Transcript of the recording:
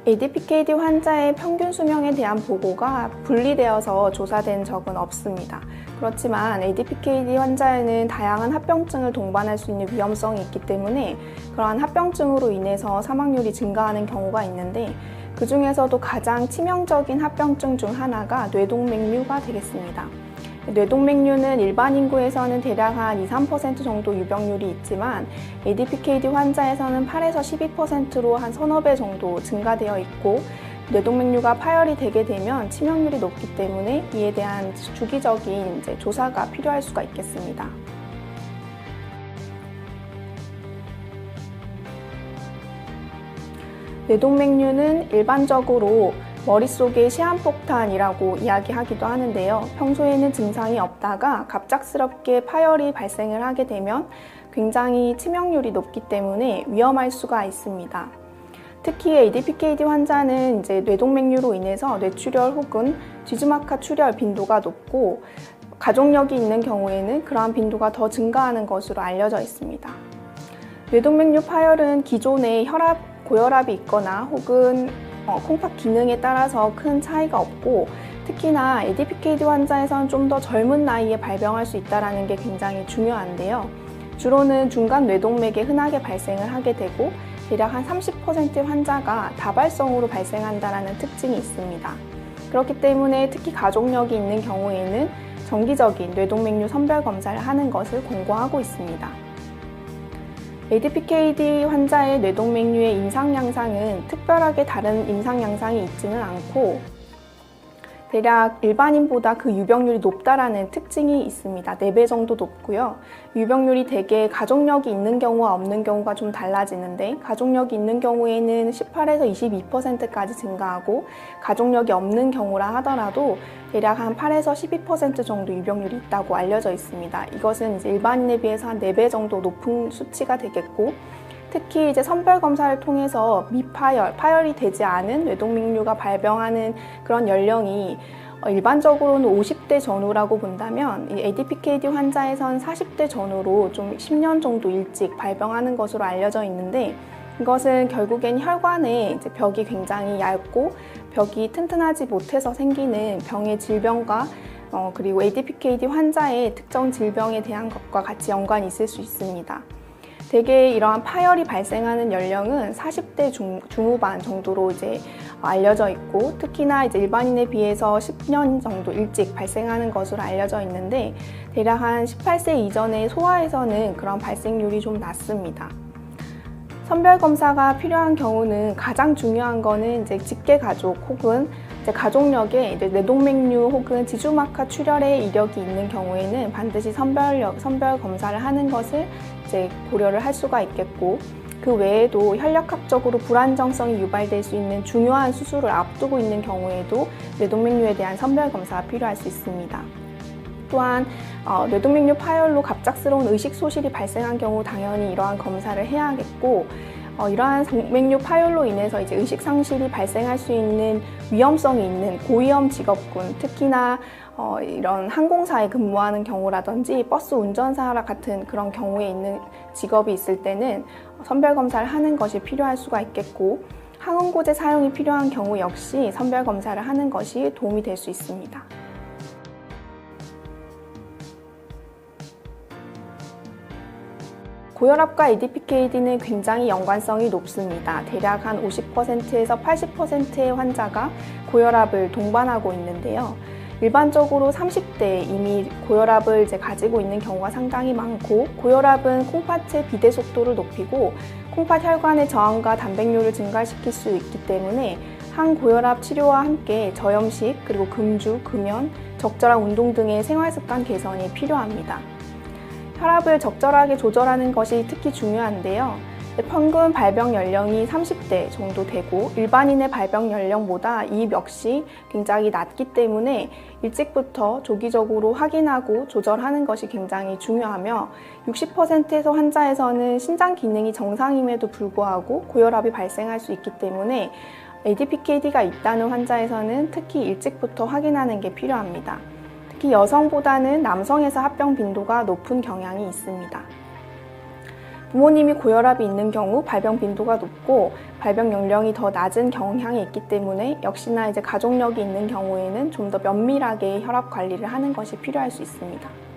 ADPKD 환자의 평균 수명에 대한 보고가 분리되어서 조사된 적은 없습니다. 그렇지만 ADPKD 환자에는 다양한 합병증을 동반할 수 있는 위험성이 있기 때문에 그러한 합병증으로 인해서 사망률이 증가하는 경우가 있는데, 그 중에서도 가장 치명적인 합병증 중 하나가 뇌동맥류가 되겠습니다. 뇌동맥류는 일반 인구에서는 대략 한 2~3% 정도 유병률이 있지만 ADPKD 환자에서는 8에서 12%로 한 서너 배 정도 증가되어 있고, 뇌동맥류가 파열이 되게 되면 치명률이 높기 때문에 이에 대한 주기적인 조사가 필요할 수가 있겠습니다. 뇌동맥류는 일반적으로 머릿속의 시한폭탄이라고 이야기하기도 하는데요. 평소에는 증상이 없다가 갑작스럽게 파열이 발생을 하게 되면 굉장히 치명률이 높기 때문에 위험할 수가 있습니다. 특히 ADPKD 환자는 뇌동맥류로 인해서 뇌출혈 혹은 뒤주막하 출혈 빈도가 높고, 가족력이 있는 경우에는 그러한 빈도가 더 증가하는 것으로 알려져 있습니다. 뇌동맥류 파열은 기존에 고혈압이 있거나 혹은 콩팥 기능에 따라서 큰 차이가 없고, 특히나 ADPKD 환자에서는 좀 더 젊은 나이에 발병할 수 있다는 게 굉장히 중요한데요. 주로는 중간 뇌동맥에 흔하게 발생을 하게 되고, 대략 한 30% 환자가 다발성으로 발생한다는 특징이 있습니다. 그렇기 때문에 특히 가족력이 있는 경우에는 정기적인 뇌동맥류 선별 검사를 하는 것을 권고하고 있습니다. ADPKD 환자의 뇌동맥류의 임상 양상은 특별하게 다른 임상 양상이 있지는 않고, 대략 일반인보다 그 유병률이 높다라는 특징이 있습니다. 4배 정도 높고요. 유병률이 대개 가족력이 있는 경우와 없는 경우가 좀 달라지는데, 가족력이 있는 경우에는 18에서 22%까지 증가하고, 가족력이 없는 경우라 하더라도 대략 한 8에서 12% 정도 유병률이 있다고 알려져 있습니다. 이것은 일반인에 비해서 한 4배 정도 높은 수치가 되겠고, 특히 선별 검사를 통해서 파열이 되지 않은 뇌동맥류가 발병하는 그런 연령이 일반적으로는 50대 전후라고 본다면, ADPKD 환자에선 40대 전후로 좀 10년 정도 일찍 발병하는 것으로 알려져 있는데, 이것은 결국엔 혈관의 벽이 굉장히 얇고 벽이 튼튼하지 못해서 생기는 병의 질병과 그리고 ADPKD 환자의 특정 질병에 대한 것과 같이 연관이 있을 수 있습니다. 대개 이러한 파열이 발생하는 연령은 40대 중후반 정도로 알려져 있고, 특히나 일반인에 비해서 10년 정도 일찍 발생하는 것으로 알려져 있는데, 대략 한 18세 이전의 소아에서는 그런 발생률이 좀 낮습니다. 선별 검사가 필요한 경우는 가장 중요한 거는 직계 가족 혹은 가족력에 뇌동맥류 혹은 지주막하 출혈의 이력이 있는 경우에는 반드시 선별 검사를 하는 것을 고려를 할 수가 있겠고, 그 외에도 혈력학적으로 불안정성이 유발될 수 있는 중요한 수술을 앞두고 있는 경우에도 뇌동맥류에 대한 선별 검사가 필요할 수 있습니다. 또한 뇌동맥류 파열로 갑작스러운 의식 소실이 발생한 경우 당연히 이러한 검사를 해야겠고, 이러한 동맥류 파열로 인해서 의식 상실이 발생할 수 있는 위험성이 있는 고위험 직업군, 특히나 이런 항공사에 근무하는 경우라든지 버스 운전사 같은 그런 경우에 있는 직업이 있을 때는 선별 검사를 하는 것이 필요할 수가 있겠고, 항응고제 사용이 필요한 경우 역시 선별 검사를 하는 것이 도움이 될 수 있습니다. 고혈압과 ADPKD는 굉장히 연관성이 높습니다. 대략 한 50%에서 80%의 환자가 고혈압을 동반하고 있는데요. 일반적으로 30대에 이미 고혈압을 가지고 있는 경우가 상당히 많고, 고혈압은 콩팥의 비대 속도를 높이고 콩팥 혈관의 저항과 단백뇨를 증가시킬 수 있기 때문에 항고혈압 치료와 함께 저염식, 그리고 금주, 금연, 적절한 운동 등의 생활습관 개선이 필요합니다. 혈압을 적절하게 조절하는 것이 특히 중요한데요. 평균 발병 연령이 30대 정도 되고, 일반인의 발병 연령보다 이 역시 굉장히 낮기 때문에 일찍부터 조기적으로 확인하고 조절하는 것이 굉장히 중요하며, 60%에서 환자에서는 신장 기능이 정상임에도 불구하고 고혈압이 발생할 수 있기 때문에 ADPKD가 있다는 환자에서는 특히 일찍부터 확인하는 게 필요합니다. 특히 여성보다는 남성에서 합병 빈도가 높은 경향이 있습니다. 부모님이 고혈압이 있는 경우 발병 빈도가 높고 발병 연령이 더 낮은 경향이 있기 때문에 역시나 이제 가족력이 있는 경우에는 좀 더 면밀하게 혈압 관리를 하는 것이 필요할 수 있습니다.